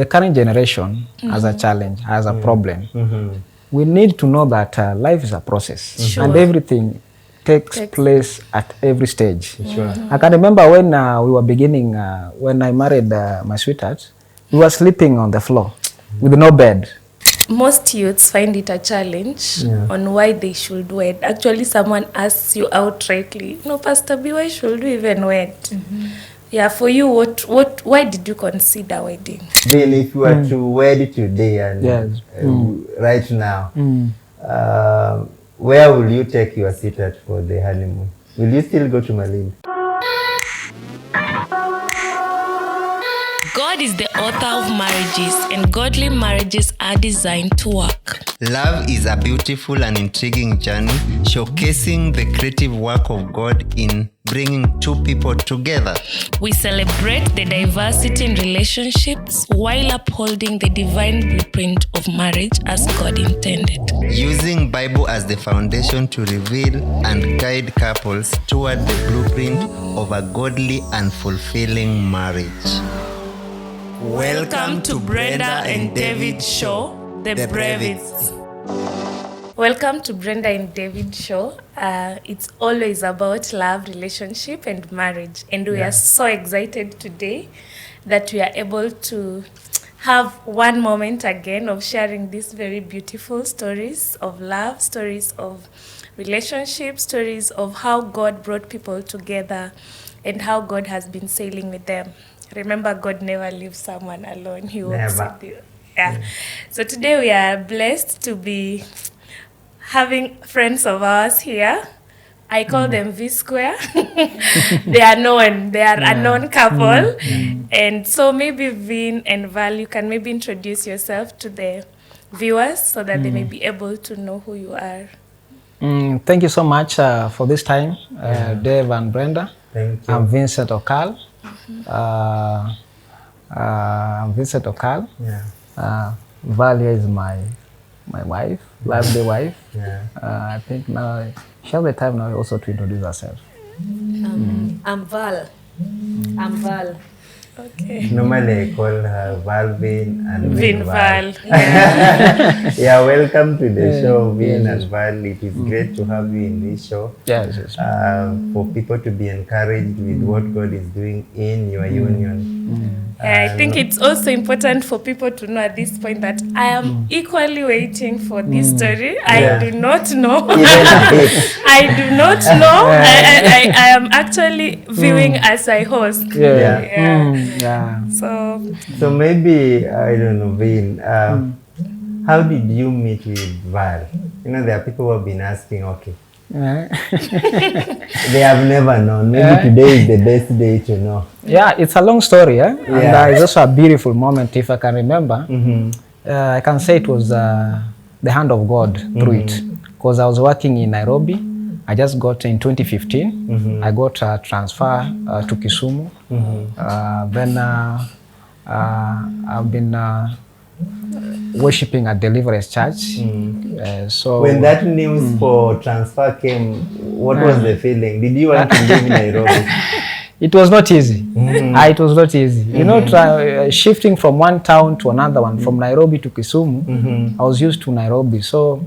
The current generation has a challenge, has a problem. We need to know that life is a process, and everything takes place at every stage. I can remember when we were beginning, when I married my sweetheart, we were sleeping on the floor with no bed. Most youths find it a challenge on why they should wed. Actually, someone asks you outrightly, "No, Pastor B, why should we even wed?" Yeah, for you, why did you consider wedding? Then if you were to wed today and right now, where will you take your sweetheart for the honeymoon? Will you still go to Malindi? God is the author of marriages, and godly marriages are designed to work. Love is a beautiful and intriguing journey, showcasing the creative work of God in bringing two people together. We celebrate the diversity in relationships while upholding the divine blueprint of marriage as God intended. Using Bible as the foundation to reveal and guide couples toward the blueprint of a godly and fulfilling marriage. Welcome to Brenda and David Show, the Brevists. Welcome to Brenda and David Show. It's always about love, relationship, and marriage. And we are so excited today that we are able to have one moment again of sharing these very beautiful stories of love, stories of relationships, stories of how God brought people together and how God has been sailing with them. Remember, God never leaves someone alone. He walks with you. So today we are blessed to be having friends of ours here. I call them V Square. They are known. They are a known couple. And so maybe Vin and Val, you can maybe introduce yourself to the viewers so that they may be able to know who you are. Thank you so much for this time, Dave and Brenda. Thank you. I'm Vincent Okal. I'm Vincent Okal. Valia is my wife, lovely wife. I think now she has the time now also to introduce herself. I'm Val. Okay. Normally I call her Valvin and Vin Val. Yeah, welcome to the show, Vin and Val. It is great to have you in this show. Yes. For people to be encouraged with what God is doing in your union. I think it's also important for people to know at this point that I am equally waiting for this story. I do not know. I do not know. I am actually viewing as I host. So maybe, I don't know, Vin, how did you meet with Val? You know, there are people who have been asking, okay. They have never known. Maybe today is the best day to know. Yeah, it's a long story, and it's also a beautiful moment. If I can remember, I can say it was the hand of God through it, because I was working in Nairobi. I just got in 2015. I got a transfer to Kisumu. Then I've been worshiping at Deliverance Church. So when that news for transfer came, what was the feeling? Did you want to leave Nairobi? It was not easy. It was not easy. You know, shifting from one town to another one, from Nairobi to Kisumu, I was used to Nairobi. So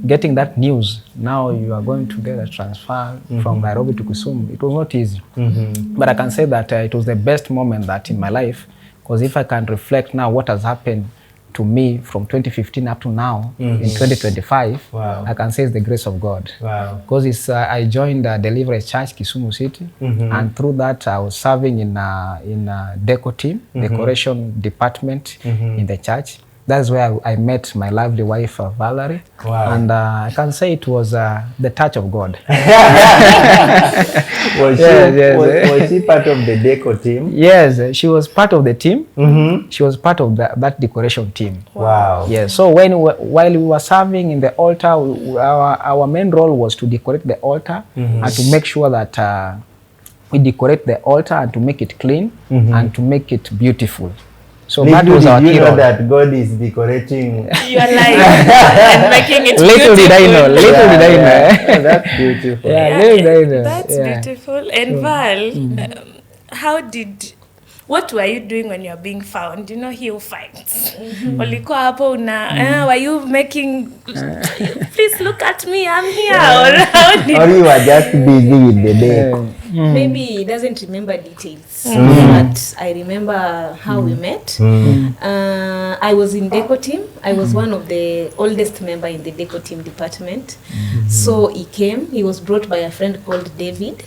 getting that news, now you are going to get a transfer from Nairobi to Kisumu, it was not easy. But I can say that it was the best moment that in my life, because if I can reflect now what has happened to me from 2015 up to now in 2025, I can say it's the grace of God. Because I joined the Deliverance Church, Kisumu City, and through that I was serving in a deco team, decoration department in the church. That's where I met my lovely wife, Valerie. And I can say it was the touch of God. Was she part of the deco team? Yes, she was part of the team. She was part of that decoration team. Yes, so while we were serving in the altar, our main role was to decorate the altar and to make sure that we decorate the altar and to make it clean and to make it beautiful. So that was our hero. You know that God is decorating your life and making it little beautiful. Little did I know. That's beautiful. That's beautiful. And Val, what were you doing when you're being found? You know, he who finds. Ulikuwa hapo were you making, please look at me, I'm here. Or you were just busy with the day? Maybe he doesn't remember details, but I remember how we met. I was in deco team. I was one of the oldest member in the deco team department. So he came. He was brought by a friend called David.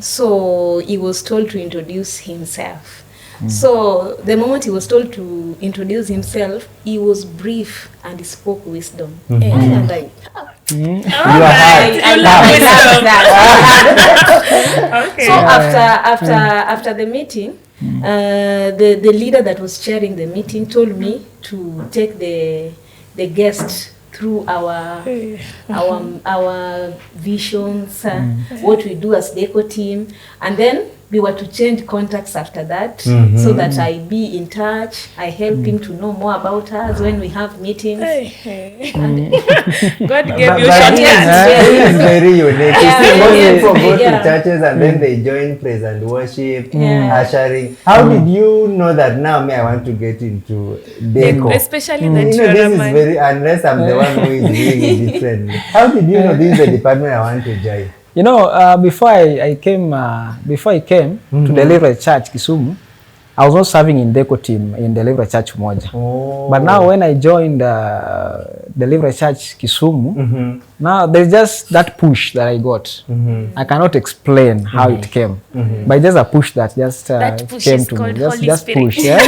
So he was told to introduce himself. So the moment he was told to introduce himself, he was brief and he spoke wisdom. And I'm like, I love that. Okay. So after the meeting, the leader that was chairing the meeting told me to take the guest through our visions, what we do as deco team, and then we were to change contacts after that, so that I be in touch. I help him to know more about us when we have meetings. And God gave you But shortcuts. it's very unique. You see, most people go to Yeah. churches and then they join praise and worship, Yeah. ushering. How did you know that now I want to get into deco? Especially that You know, you're a this is man. very, unless I'm the one who is doing it differently. How did you know this is the department I want to join? You know, before I came to Delivery Church Kisumu, I was not serving in deco team in Delivery Church moja. But now when I joined Delivery Church Kisumu, now there's just that push that I got. I cannot explain how it came, but just a push that just That push came is to me. called Just, Holy just Spirit. push. Yeah?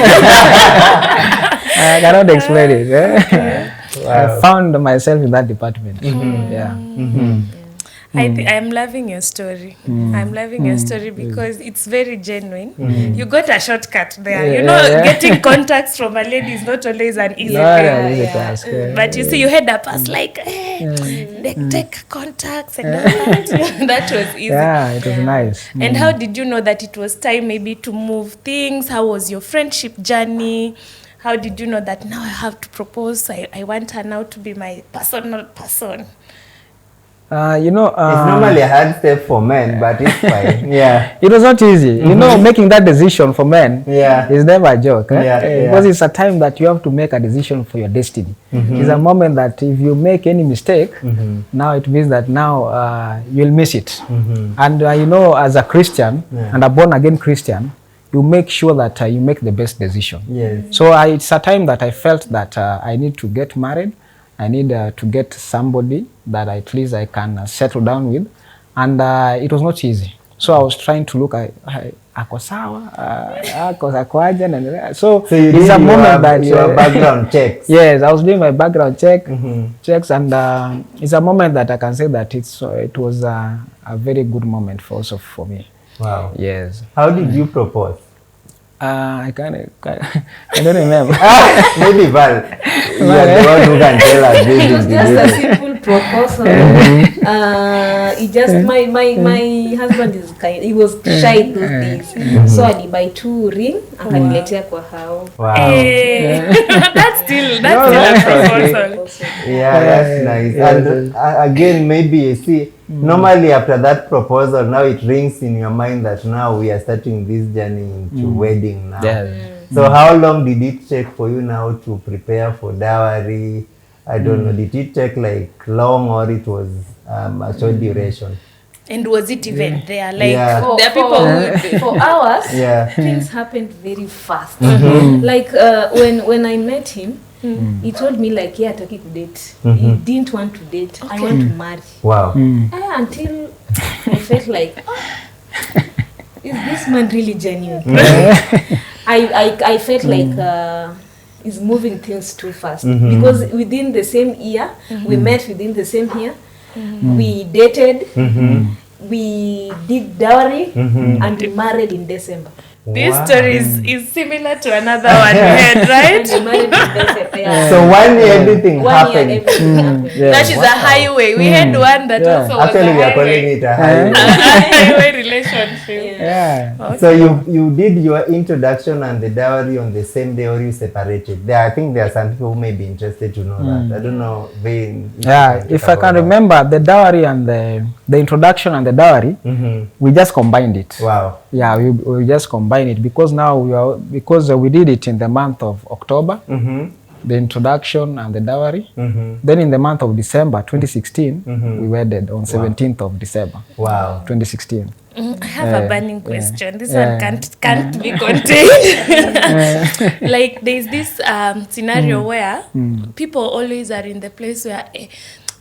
I cannot explain it. Yeah? I found myself in that department. Yeah. I'm loving your story. I'm loving your story because it's very genuine. You got a shortcut there. You know, getting contacts from a lady is not always an easy Not thing. an easy task. But you see, you had a pass like, they take contacts and all that. That was easy. Yeah, it was nice. And how did you know that it was time maybe to move things? How was your friendship journey? How did you know that now I have to propose? I want her now to be my personal person. You know, It's normally a hard step for men, but it's fine. Yeah. it was not easy. You know, making that decision for men is never a joke. Because it's a time that you have to make a decision for your destiny. It's a moment that if you make any mistake, now it means that now you'll miss it. And you know, as a Christian and a born-again Christian, you make sure that you make the best decision. Yes. So it's a time that I felt that I need to get married. I need to get somebody that at least I can settle down with, and it was not easy. So I was trying to look at ako sawa, ako aje, so you it's did a moment that your background checks. Yes, I was doing my background checks, and it's a moment that I can say that it was a very good moment also for me. Wow. Yes. How did you propose? I don't remember. Maybe Val, you are the one who can tell us this. it was just a simple proposal. It just my husband is kind. He was shy those days, so I buy 2 ring akaniletea kwa hao. Wow. That's still a proposal. Yeah, that's nice. And again, maybe you see, normally after that proposal, now it rings in your mind that now we are starting this journey into wedding now. So how long did it take for you now to prepare for dowry? I don't know, did it take like long or it was a short duration? And was it even there? Like, Yeah. there are people who... For hours, Yeah. things happened very fast. Like when I met him, he told me like, yeah, hataki kudate. He didn't want to date. I want to marry. Wow. Until I felt like, is this man really genuine? I felt like he's moving things too fast. Because within the same year, we met within the same year, we dated, we did dowry, and we married in December. This story is similar to another one we had, right? And we married in December. Yeah. So 1 year everything 1 year happened. everything happened. Yeah, That is a highway. We had one that Yeah. also was Actually, a we are calling highway. it a highway. Highway relationship. Yeah. So you did your introduction and the dowry on the same day, or you separated? I think there are some people who may be interested to know that. I don't know. If I can remember, the dowry and the introduction and the dowry, we just combined it. Wow. Yeah, we just combined it because now we did it in the month of October, the introduction and the dowry. Then in the month of December 2016, we wedded on 17th of December. Wow. 2016. I have a burning question. This one can't be contained. Like there's this scenario where people always are in the place where,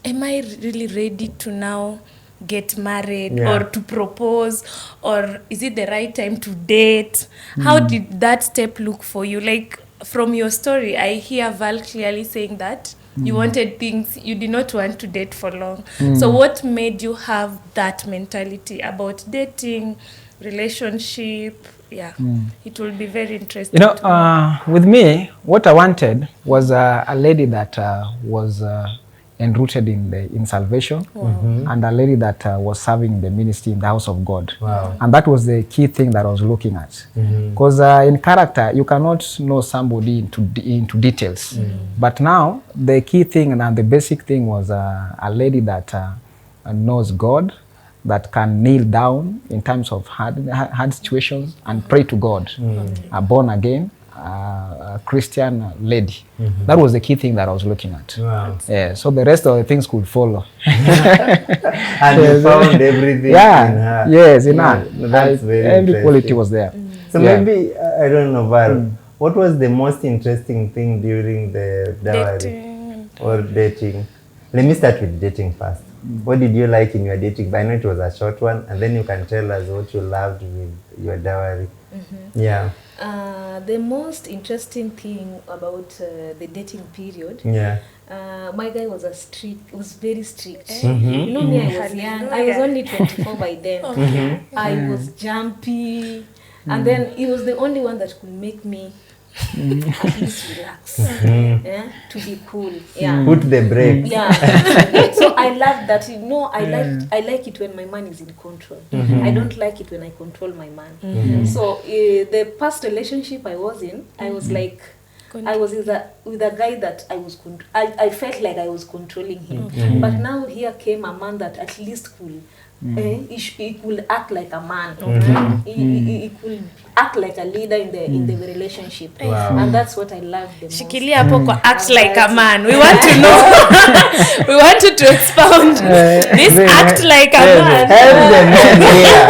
am I really ready to now get married or to propose, or is it the right time to date? How did that step look for you? Like from your story, I hear Val clearly saying that you wanted things, you did not want to date for long. So what made you have that mentality about dating, relationship? It will be very interesting. You know, with me, what I wanted was a lady that was enrooted in salvation, and a lady that was serving the ministry in the house of God. Wow. And that was the key thing that I was looking at. Because in character, you cannot know somebody into details. But now, the key thing and the basic thing was a lady that knows God, that can kneel down in times of hard situations and pray to God. A born again, a Christian lady. That was the key thing that I was looking at. Wow. Yeah, so the rest of the things could follow. And you found everything in her. Yes, in her. That's very every quality was there. So maybe, I don't know, Val, what was the most interesting thing during the dowry or dating? Let me start with dating first. What did you like in your dating? I know it was a short one, and then you can tell us what you loved with your dowry. Yeah. The most interesting thing about the dating period, my guy was very strict. You know me, I was young. I was only 24 by then. I was jumpy, and then he was the only one that could make me at least relax, to be cool. Put the brakes. So I love that. You know, I like it when my man is in control. I don't like it when I control my man. So the past relationship I was in, I was like, I was with a guy that I felt like I was controlling him. But now here came a man that at least could. He could act like a man. He could act like a leader in the relationship. Wow. And that's what I love the most. Shikilia hapo kwa act like a man. We want to know. We want you to expound this act like a man. Help the men here.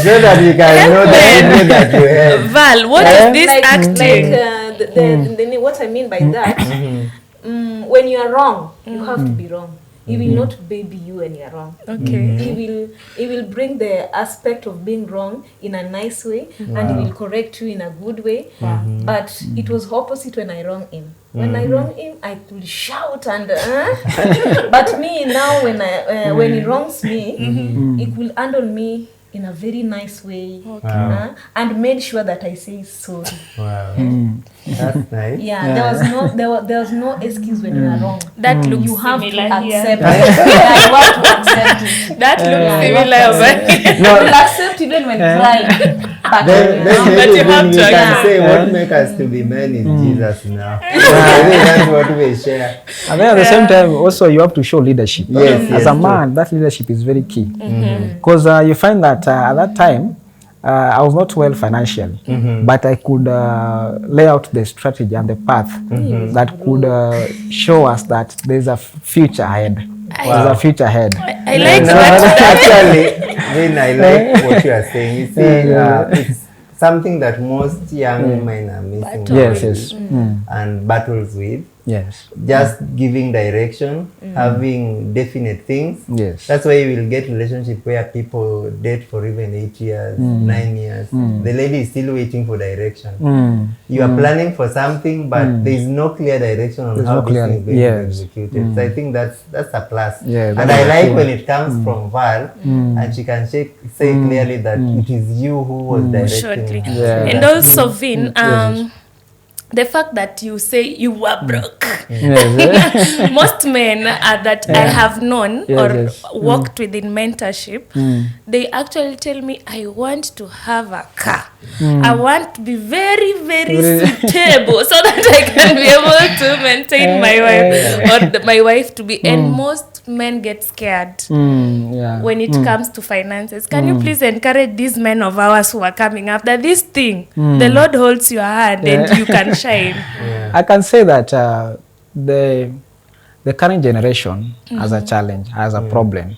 So that you can know the idea that you have. Val, what is this acting? What I mean by that, when you are wrong, you have to be wrong. He will not baby you when you are wrong. Okay. He will bring the aspect of being wrong in a nice way, and he will correct you in a good way. But it was opposite when I wrong him. When I wrong him, I could shout and but me now when he wrongs me, he will handle me in a very nice way, and made sure that I say sorry. Wow. That's nice. There was no excuse when you are wrong. That looks you have to similar accept here. it. I want to accept it. That looks similar over here. You will accept even when crying. But Then but you have we to can say what makes us to be men is Jesus now. I think that's what we share. And then at the same time, also you have to show leadership. Yes, As a man, that leadership is very key. Because you find that at that time, I was not well financially, but I could lay out the strategy and the path that could show us that there's a future ahead. There's a future ahead. I like that. Actually, then I like what you are saying. You see, it's something that most young men are missing. Yes. And battles with. Yes. Just giving direction, having definite things. Yes. That's why you will get relationship where people date for even 8 years, 9 years. The lady is still waiting for direction. You are planning for something, but there is no clear direction on how this thing is going to be executed. So I think that's a plus. Yeah, and I like when it comes from Val, and she can say clearly that it is you who was directing her. And also, Vin, the fact that you say you were broke. Yes. Most men that I have known Yes, or yes. worked with in mentorship, they actually tell me, I want to have a car. I want to be very, very suitable so that I can be able to maintain my wife or my wife to be. And most men get scared when it comes to finances. Can you please encourage these men of ours who are coming up that this thing, the Lord holds your hand and you can shine? I can say that the current generation has a challenge, has a problem.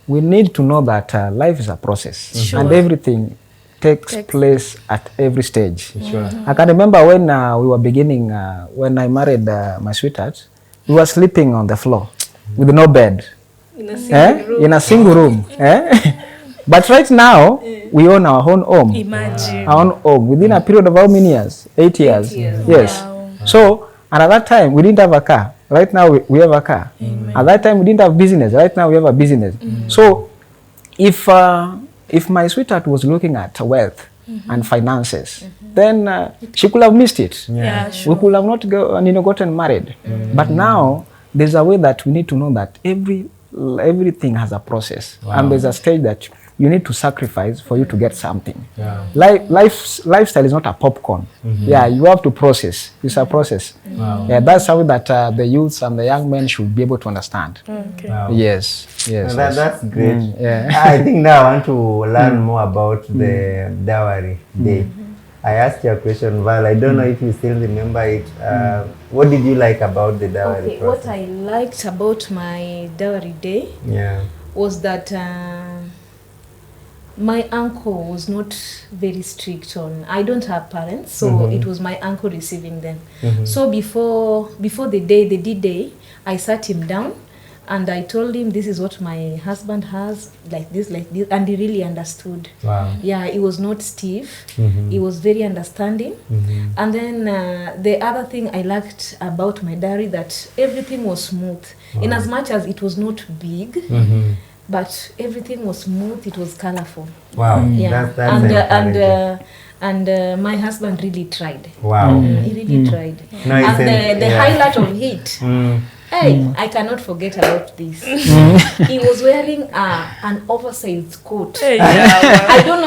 We need to know that life is a process, and everything takes place at every stage. I can remember when we were beginning, when I married my sweetheart, we were sleeping on the floor with no bed, in a single room. But right now, we own our own home. Imagine. Our own home within a period of how many years? 8 years. Yes. Wow. So, and at that time, we didn't have a car. Right now, we have a car. At that time, we didn't have business. Right now, we have a business. So, if my sweetheart was looking at wealth and finances, then she could have missed it. Yeah, We sure. could have not gotten married. But now, there's a way that we need to know that everything has a process. And there's a stage that you need to sacrifice for you to get something. Lifestyle is not a popcorn. Yeah, you have to process. It's a process. Yeah, that's something that the youths and the young men should be able to understand. Okay. Yes. That's great. Yeah. I think now I want to learn more about the dowry day. I asked you a question, Val. I don't know if you still remember it. What did you like about the dowry Okay, what process? I liked about my dowry day was that my uncle was not very strict on. I don't have parents, so it was my uncle receiving them. So before the D-Day, I sat him down and I told him this is what my husband has, like this, and he really understood. Wow. Yeah, he was not stiff. He was very understanding. And then the other thing I liked about my dowry, that everything was smooth. In as much as it was not big, but everything was smooth, it was colorful. Wow. Yeah. That's encouraging. And my husband really tried. Wow. He really tried. No, it's And the highlight of it, hey, I cannot forget about this. He was wearing an oversized coat. Hey, I don't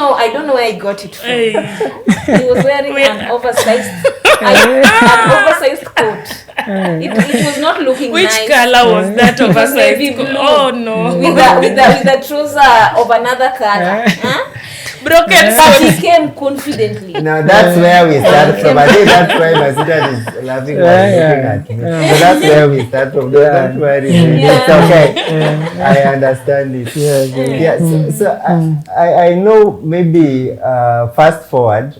know where he got it from. He was wearing an oversized coat. It was not looking which nice. color was that of a Navy size? blue. Oh no. With the trouser of another color. Broken But soul. he came confidently. Now that's where we start from. I think that's why my sister is laughing while looking at me. So that's where we start from. Don't worry. It's okay. I understand it. So I know maybe fast forward.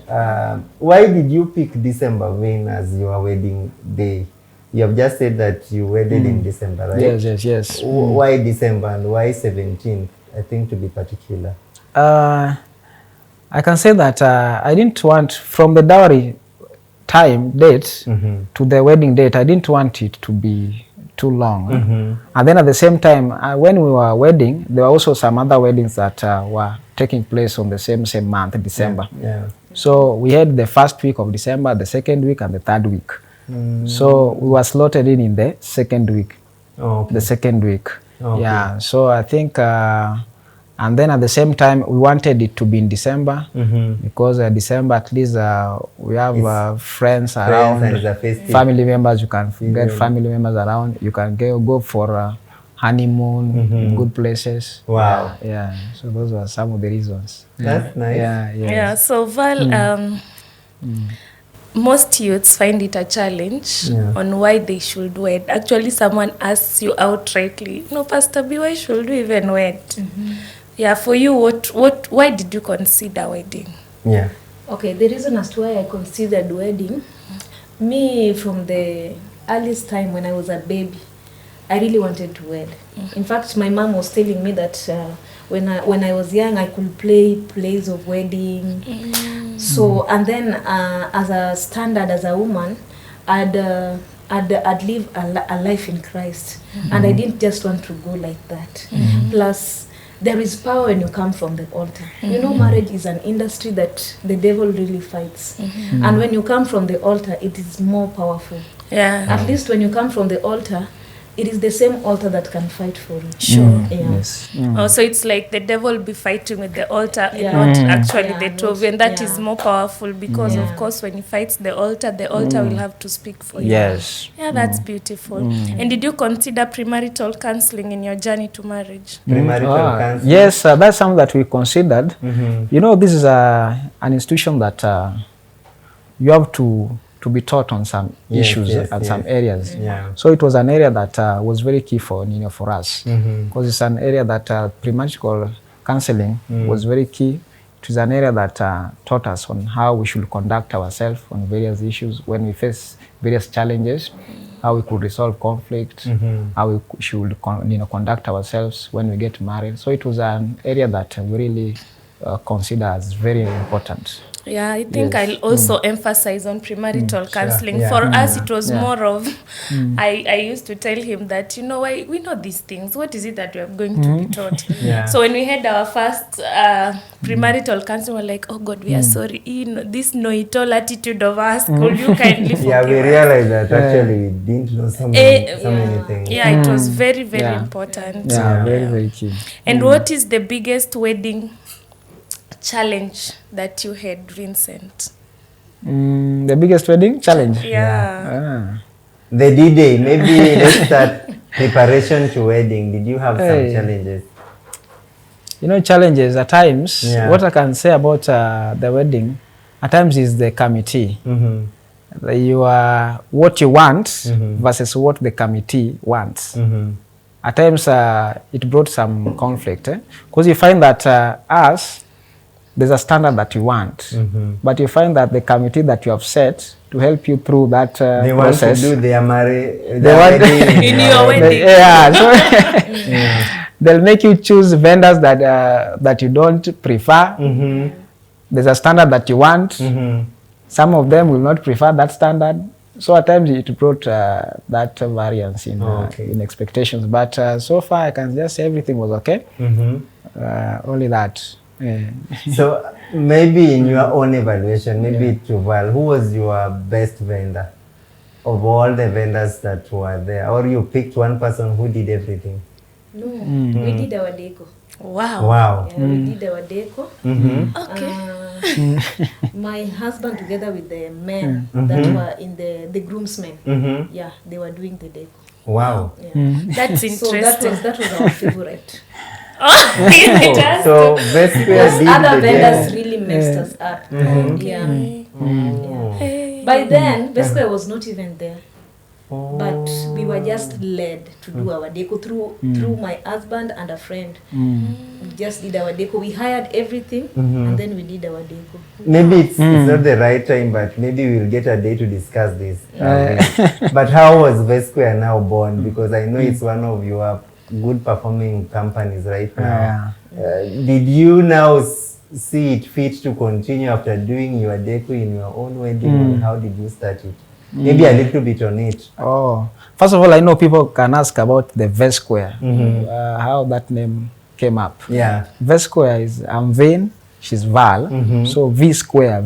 Why did you pick December Vin as your wedding day? You have just said that you wedded in December, right? Yes. Why December and why 17th? I think to be particular. I can say that I didn't want, from the dowry time date to the wedding date, I didn't want it to be too long. And then at the same time, when we were wedding, there were also some other weddings that were taking place on the same month, December. So we had the first week of December, the second week, and the third week. So we were slotted in the second week. The second week. Yeah. So I think, and then at the same time, we wanted it to be in December because December at least we have friends around, family members. You can get family members around. You can go for honeymoon in good places. Wow. Yeah. So those were some of the reasons. That's nice. Yeah. So Val, most youths find it a challenge on why they should wed. Actually, someone asks you outrightly, "No, Pastor B, why should we even wed?" Yeah, for you, why did you consider wedding? Yeah. Okay, the reason as to why I considered wedding, me from the earliest time when I was a baby, I really wanted to wed. In fact, my mom was telling me that when I was young, I could play plays of wedding. So, and then as a standard, as a woman, I'd live a life in Christ. And I didn't just want to go like that. Plus, there is power when you come from the altar. You know, marriage is an industry that the devil really fights. And when you come from the altar, it is more powerful. Yeah. At least when you come from the altar, it is the same altar that can fight for you. Sure. Yeah. Yes. Oh, so it's like the devil will be fighting with the altar Yeah. and not actually Yeah, the two of you. And that yeah. is more powerful because, Yeah. of course, when he fights the altar will have to speak for you. Yes. Yeah, that's beautiful. And did you consider premarital counseling in your journey to marriage? Premarital counseling. Yes, that's something that we considered. You know, this is an institution that you have to be taught on some issues and some areas. Yeah. So it was an area that was very key for us, because it's an area that premarital counseling was very key. It is an area that taught us on how we should conduct ourselves on various issues when we face various challenges, how we could resolve conflict, how we should conduct ourselves when we get married. So it was an area that we really consider as very important. Yeah, I think Yes. I'll also emphasize on premarital counseling. Yeah. For us, it was Yeah. more of, I used to tell him that, you know, we know these things. What is it that we are going to be taught? Yeah. So when we had our first premarital counseling, we were like, oh God, we are sorry. You know, this know-it-all attitude of us, could you kindly forgive Yeah, we us? realized that actually we didn't know so many things. Yeah, it was very, very Yeah. important. Yeah, very, very key. And what is the biggest wedding challenge that you had, Vincent? The biggest wedding challenge? Yeah. The D-Day, maybe let's start preparation to wedding. Did you have some challenges? You know, challenges at times, Yeah. what I can say about the wedding, at times is the committee. You are what you want versus what the committee wants. At times it brought some conflict, because you find that us, there's a standard that you want, but you find that the committee that you have set to help you through that They process, want to do their want- In your wedding. yeah, so they'll make you choose vendors that you don't prefer. There's a standard that you want. Some of them will not prefer that standard. So at times it brought that variance in expectations. But so far I can just say everything was okay. Only that. Yeah. So maybe in your own evaluation, maybe to Val, who was your best vendor of all the vendors that were there? Or you picked one person who did everything? No, we did our deco. Wow. Wow. Yeah, we did our deco. Okay. My husband together with the men that were in the groomsmen, yeah, they were doing the deco. Wow. Yeah. That's So interesting. that was our favorite. It has So Vesper Because did other the vendors demo. really messed us up. Yeah. Hey. By then, Vesper was not even there. But we were just led to do our deco through my husband and a friend. We just did our deco. We hired everything and then we did our deco. Maybe it's not the right time, but maybe we'll get a day to discuss this. But how was Vesquare now born? Because I know it's one of your good performing companies right now. Did you now see it fit to continue after doing your deco in your own wedding? Or how did you start it? Maybe a little bit on it. Oh, first of all, I know people can ask about the V-square, how that name came up. Yeah. V-square is I'm Vin, she's Val, so V square.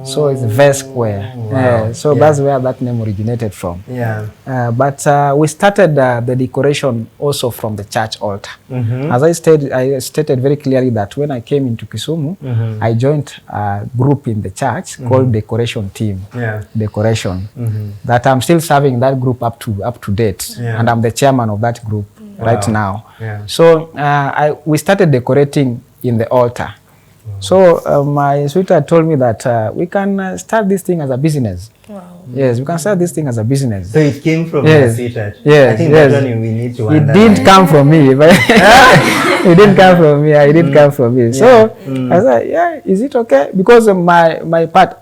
So it's V-square. Wow. So that's where that name originated from. Yeah. But we started the decoration also from the church altar. As I stated very clearly that when I came into Kisumu, I joined a group in the church called Decoration Team. Yeah. Decoration. That I'm still serving that group up to date, and I'm the chairman of that group right now. Yeah. So we started decorating in the altar. So my sweetheart told me that we can start this thing as a business. Wow. Yes, we can start this thing as a business. So it came from Yes. your sweetheart. Yes, I think yes. that one we need to It underline. did come from me, but it didn't come from me. It didn't come from me. So I said, yeah, is it okay? Because my part,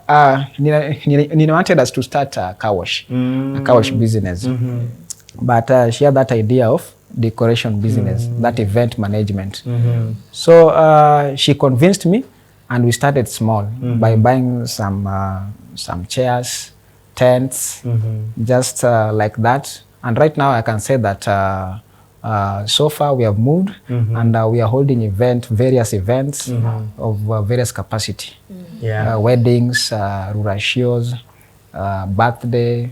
Nina wanted us to start a car wash business. But she had that idea of decoration business, that event management. So she convinced me, and we started small by buying some chairs, tents, just like that. And right now I can say that So far we have moved, and we are holding various events of various capacity. Yeah. Weddings, rural shows, birthday,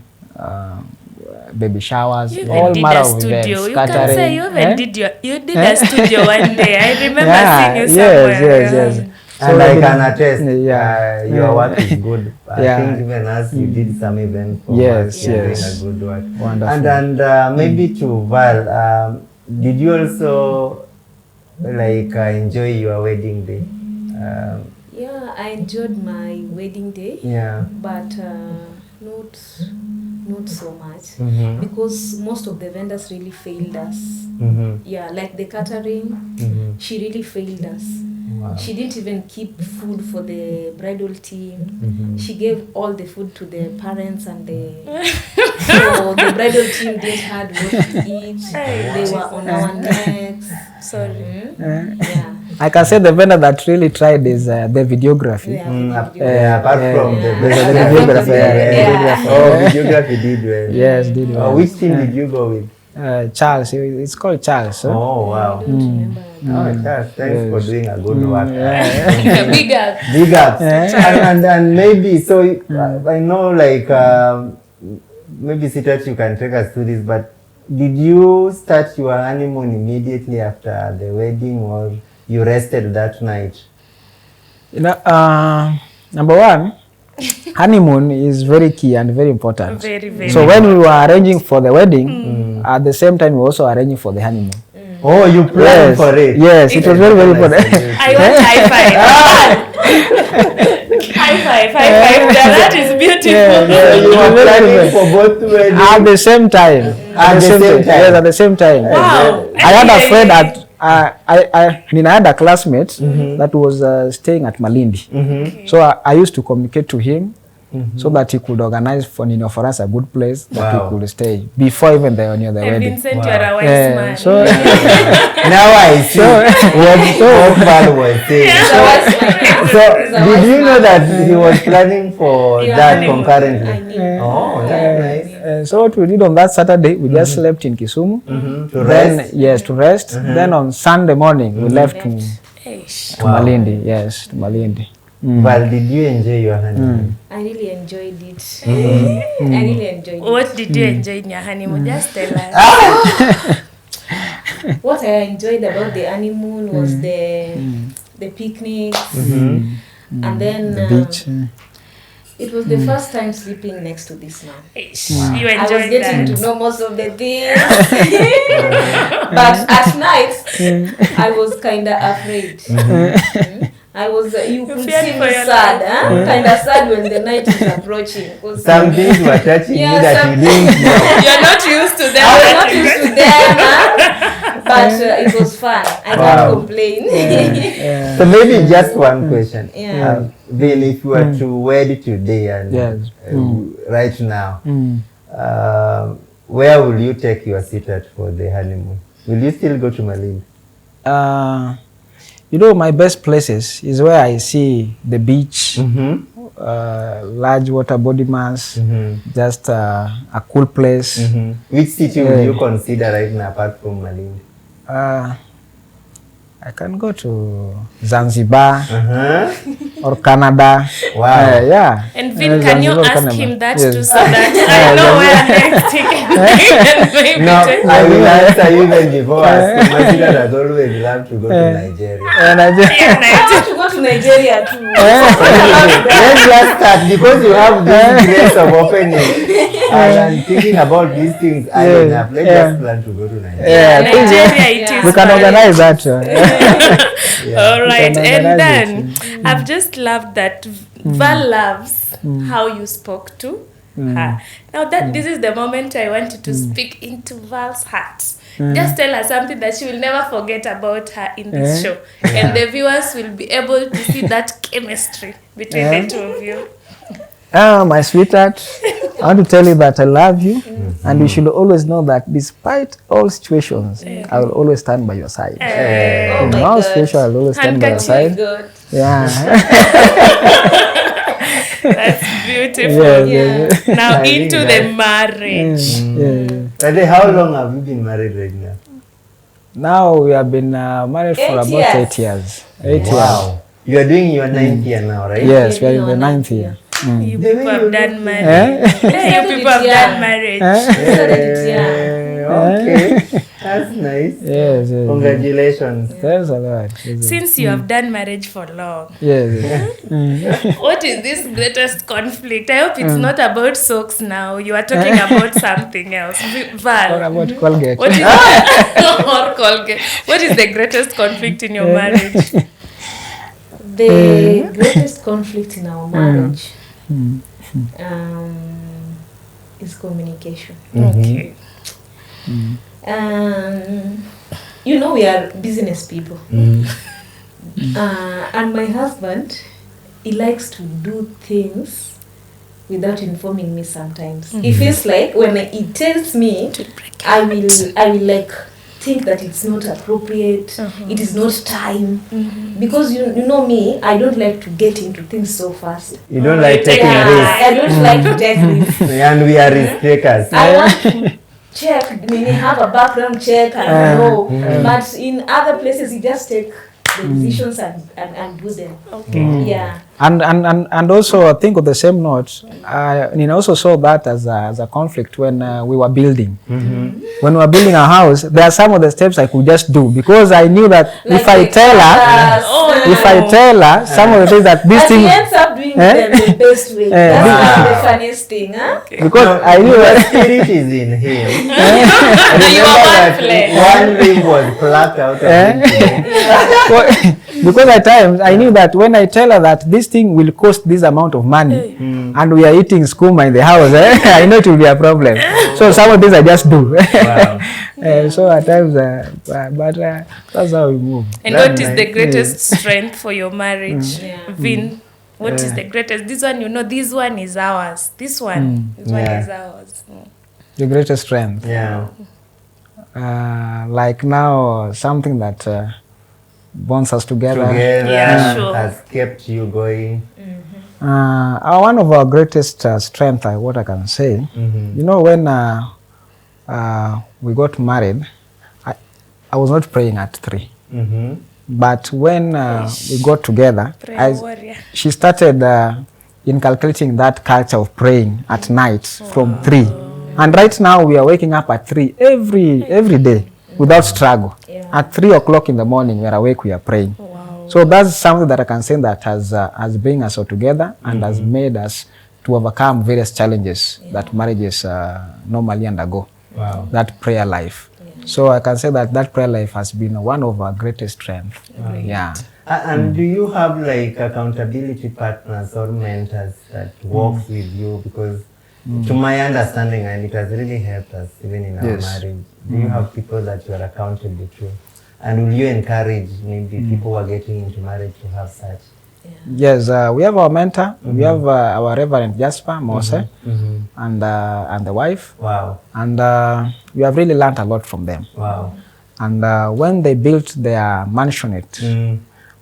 baby showers, You all even did manner a of studio. events. You can say Catering, you even you did a studio one day. I remember seeing you yes, somewhere. yes. And I can attest, Yeah. your work is good. I Yeah. think even as you did some event for Yes, us, you're doing yes. a good work. Wonderful. And maybe to Val, did you also like enjoy your wedding day? Yeah, I enjoyed my wedding day, Yeah. but not so much Mm-hmm. because most of the vendors really failed us. Mm-hmm. Yeah, like the catering, Mm-hmm. she really failed us. Wow. She didn't even keep food for the bridal team. Mm-hmm. She gave all the food to the parents and so the bridal team didn't had what to eat. They were on our necks. Sorry. Yeah. I can say the vendor that really tried is the videography. Yeah, Apart from the videography, videography did well. Yes, did well. Which team did you go with? Charles, it's called Charles. Huh? Oh, wow. I don't remember. Oh, Charles, thanks for doing a good work. Big up. Big ups. And maybe, so I know like, maybe Sitat, you can take us through this, but did you start your honeymoon immediately after the wedding, or you rested that night? You know, number one, honeymoon is very key and very important. Very, very. So when we were arranging for the wedding, at the same time we were also arranging for the honeymoon. Oh, you planned for it? Yes, it was very, very important. I want high five. High five. That is beautiful. Yeah, You were planning for both weddings? At the same time. At the same time? Yes, at the same time. Wow. I had a friend that I had a classmate that was staying at Malindi. So I used to communicate to him so that he could organize for us a good place that we could stay before even the wedding. Vincent, you are a wise man. So Now I see what Val was saying. So did you know that he was planning for that I concurrently? knew. Oh, that's nice. so what we did on that Saturday, we just slept in Kisumu. To Then, rest? yes, to rest. Then on Sunday morning, we left to Eish. Malindi. Yes, to Malindi. Val, did you enjoy your honeymoon? I really enjoyed it. I really enjoyed it. What did you enjoy in your honeymoon? Just tell us. What I enjoyed about the honeymoon was the picnics, and then Beach. it was the first time sleeping next to this man. Eish. You I was enjoyed getting that. to know most of the things, but at night I was kind of afraid. I was, you could feared see for me your sad, kind of sad when the night is approaching. 'Cause Some things were touching you that you didn't know. You're not used to them. I was not used to them, but it was fun. I can't complain. So maybe just one question. Yeah. Vin, if you were to wed today and Yes. right now, where will you take your sitter for the honeymoon? Will you still go to Malindi? You know, my best places is where I see the beach, large water body mass, just a cool place. Which city would you consider right now apart from Malindi? I can go to Zanzibar Uh-huh. or Canada. Wow. Yeah. And Vin, can you Zanzibar, ask Canada. him that Yes. too, so that I know where next he can maybe No, take I will answer you even before asking. My sister has always loved to go to Nigeria. And I just, Yeah, I want to go to Nigeria too. Let's just start because you have this grace of opening and thinking about these things. I Yes. enough. Let's Yeah. just plan to go to Nigeria. yeah, Nigeria it is. we can fine. organize that. All right, can and organize then I've just loved that Val loves how you spoke to her. Now that this is the moment I want you to speak into Val's heart. Just tell her something that she will never forget about her in this show, and the viewers will be able to see that chemistry between the two of you. My sweetheart, I want to tell you that I love you, and you should always know that despite all situations, I will always stand by your side. Oh In my all God. situations, I will always stand by your Handkerchief. side. Good. Yeah. That's beautiful. Yes. Now I think into the marriage. How long have you been married right now? Now we have been married for about 8 years. 8 years. Wow. You are doing your 9th year now, right? Yes, we are in the 9th year. You people have done marriage. You people have done marriage. Okay, that's nice. Yes, yes. Congratulations. There's a lot. Since you have done marriage for long, Yes, yes. what is this greatest conflict? I hope it's not about socks now. You are talking about something else. What Val, about Colgate? what is or Colgate? What is the greatest conflict in your marriage? The greatest conflict in our marriage is communication. Okay. You know, we are business people. And my husband, he likes to do things without informing me sometimes. It feels like when he tells me, I will like think that it's not appropriate, it is not time. Because you know me, I don't like to get into things so fast. You don't like taking risks. I don't like to take risks. And we are risk takers. I want to check, maybe have a background check and know. But in other places, you just take the decisions and do them. Okay. Yeah. And also, I think on the same note, Nina also saw that as a conflict when we were building. When we were building a house, there are some of the steps I could just do because I knew that Like if I tell her some of the things that this and thing, he ends up doing them the best way. That's the funniest thing, huh? because I knew The that spirit is in him. You are one flesh. One rib was plucked out of him. because at times I knew that when I tell her that this thing will cost this amount of money and we are eating skooma in the house, I know it will be a problem. So some of these I just do. Wow. So at times, but that's how we move. And what is the greatest strength for your marriage? Vin, what is the greatest? This one, you know, this one is ours. This one is ours. The greatest strength. Yeah. Like now, something that bonds us together. Yeah, sure. Has kept you going. One of our greatest strength, what I can say, you know, when we got married, I was not praying at 3. But when we got together, she started inculcating that culture of praying at night from 3. And right now we are waking up at 3 every day without struggle. At 3 o'clock in the morning, we are awake, we are praying. So that's something that I can say that has bring us all together and has made us to overcome various challenges that marriages normally undergo. Wow. That prayer life. So I can say that prayer life has been one of our greatest strengths. Yeah. And do you have like accountability partners or mentors that works with you? Because to my understanding, and it has really helped us even in our marriage, do you have people that you are accountable to? And will you encourage maybe people who are getting into marriage to have such? Yes, we have our mentor. We have our Reverend Jasper Mose and the wife. Wow. And we have really learned a lot from them. Wow. And when they built their mansionette,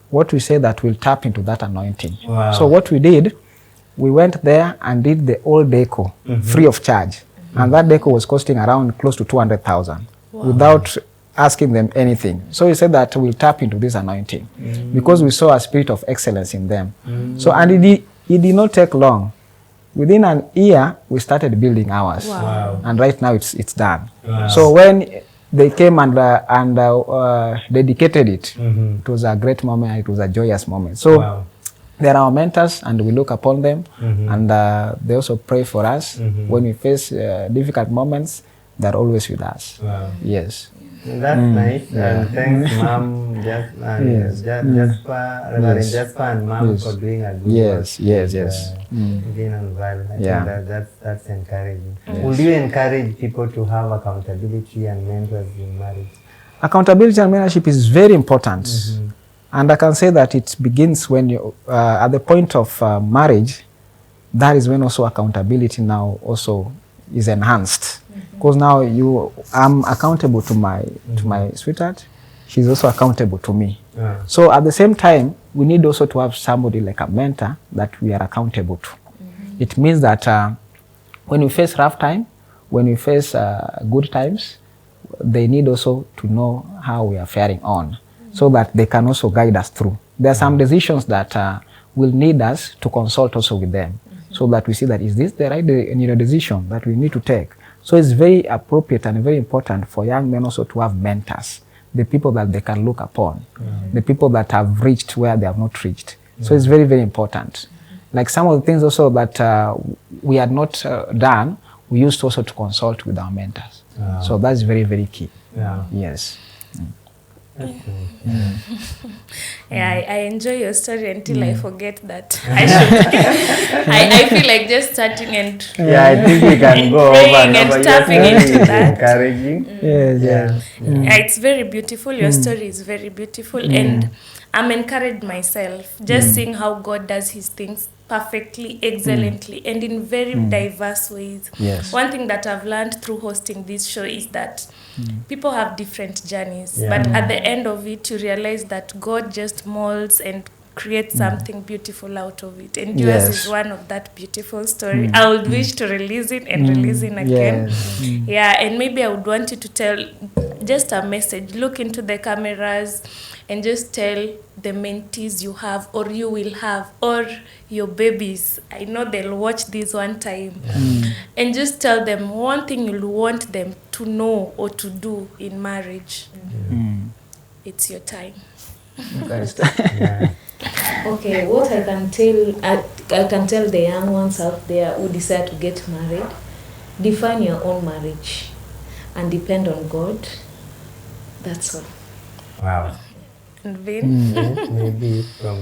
what we say that we'll tap into that anointing. Wow. So what we did, we went there and did the old deco free of charge. And that deco was costing around close to 200,000 without asking them anything. So we said that we'll tap into this anointing because we saw a spirit of excellence in them. So, and it did not take long. Within an year, we started building ours. Wow. And right now it's done. Wow. So when they came and dedicated it, it was a great moment, it was a joyous moment. So they're our mentors and we look upon them and they also pray for us. When we face difficult moments, they're always with us. Wow. Yes. That's nice. And thanks, Mom, Jasper, Reverend Jasper and Mom for doing a good work. Yes. Being involved. I think that's encouraging. Would you encourage people to have accountability and mentors in marriage? Accountability and mentorship is very important. And I can say that it begins when you, at the point of marriage, that is when also accountability now also is enhanced. Because now I'm accountable to my sweetheart. She's also accountable to me. So at the same time, we need also to have somebody like a mentor that we are accountable to. It means that when we face rough time, when we face good times, they need also to know how we are faring on, so that they can also guide us through. There are some decisions that will need us to consult also with them, so that we see that is this the right decision that we need to take. So it's very appropriate and very important for young men also to have mentors, the people that they can look upon, the people that have reached where they have not reached. So it's very, very important. Like some of the things also that we had not done, we used also to consult with our mentors. So that's very, very key. Yes. I enjoy your story until I forget that I should. I feel like just starting and I think we can go over and tapping into that. Encouraging. It's very beautiful. Your story is very beautiful, and I'm encouraged myself just seeing how God does His things perfectly, excellently, and in very diverse ways. Yes. One thing that I've learned through hosting this show is that people have different journeys, but at the end of it, you realize that God just molds and creates something beautiful out of it. And yours is one of that beautiful story. I would wish to release it and release it again. And maybe I would want you to tell just a message. Look into the cameras and just tell the mentees you have, or you will have, or your babies. I know they'll watch this one time. And just tell them one thing you'll want them to know or to do in marriage. It's your time. Okay, what I can tell the young ones out there who decide to get married: define your own marriage and depend on God. That's all. Wow. And Vin? Maybe from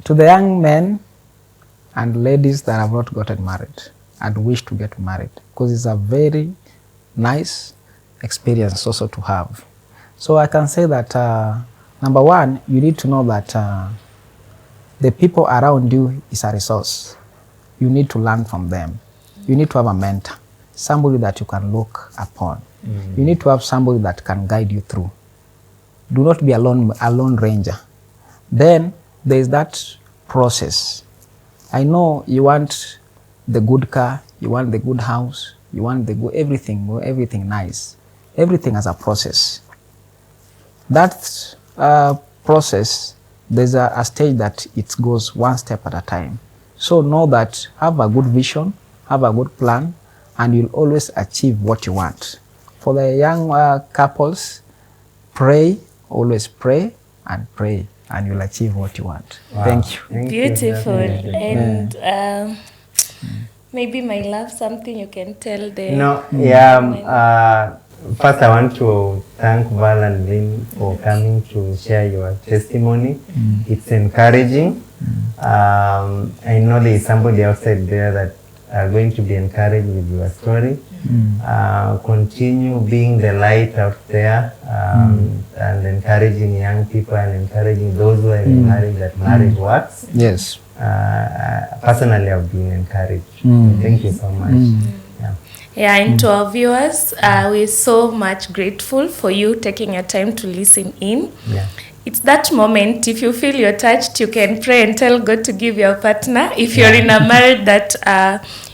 to the young men and ladies that have not gotten married and wish to get married, because it's a very nice experience also to have. So I can say that number one, you need to know that the people around you is a resource. You need to learn from them. You need to have a mentor, somebody that you can look upon. You need to have somebody that can guide you through. Do not be a lone ranger. Then there is that process. I know you want the good car, you want the good house, you want the good everything nice. Everything has a process. That process, there's a stage that it goes one step at a time. So know that, have a good vision, have a good plan, and you'll always achieve what you want. For the young couples, pray, always pray, and you'll achieve what you want. Wow. Thank you. Beautiful. And maybe my love, something you can tell them. First I want to thank Val and Lynn for coming to share your testimony. It's encouraging. I know there is somebody outside there that are going to be encouraged with your story. Continue being the light out there, and encouraging young people and encouraging those who are married that marriage works. Yes. Personally, I've been encouraged. Thank you so much. And to our viewers, we're so much grateful for you taking your time to listen in. It's that moment, if you feel you're touched, you can pray and tell God to give your partner. If you're in a marriage that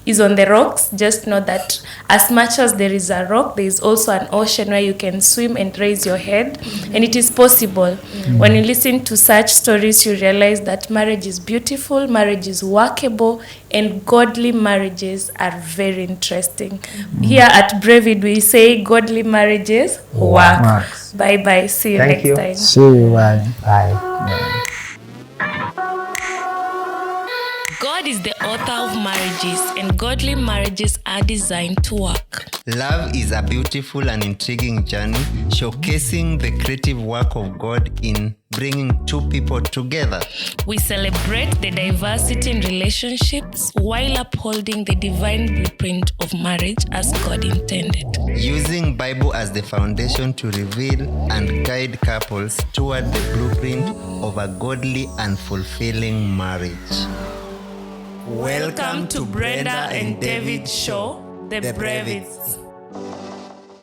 is on the rocks, just know that as much as there is a rock, there is also an ocean where you can swim and raise your head. And it is possible. When you listen to such stories, you realize that marriage is beautiful, marriage is workable, and godly marriages are very interesting. Here at Brevid, we say godly marriages work. Bye-bye. See you next time. See you. Bye. Bye. God is the author of marriages, and godly marriages are designed to work. Love is a beautiful and intriguing journey, showcasing the creative work of God in bringing two people together. We celebrate the diversity in relationships while upholding the divine blueprint of marriage as God intended. Using Bible as the foundation to reveal and guide couples toward the blueprint of a godly and fulfilling marriage. Welcome to Brenda and David Show, the Brevids.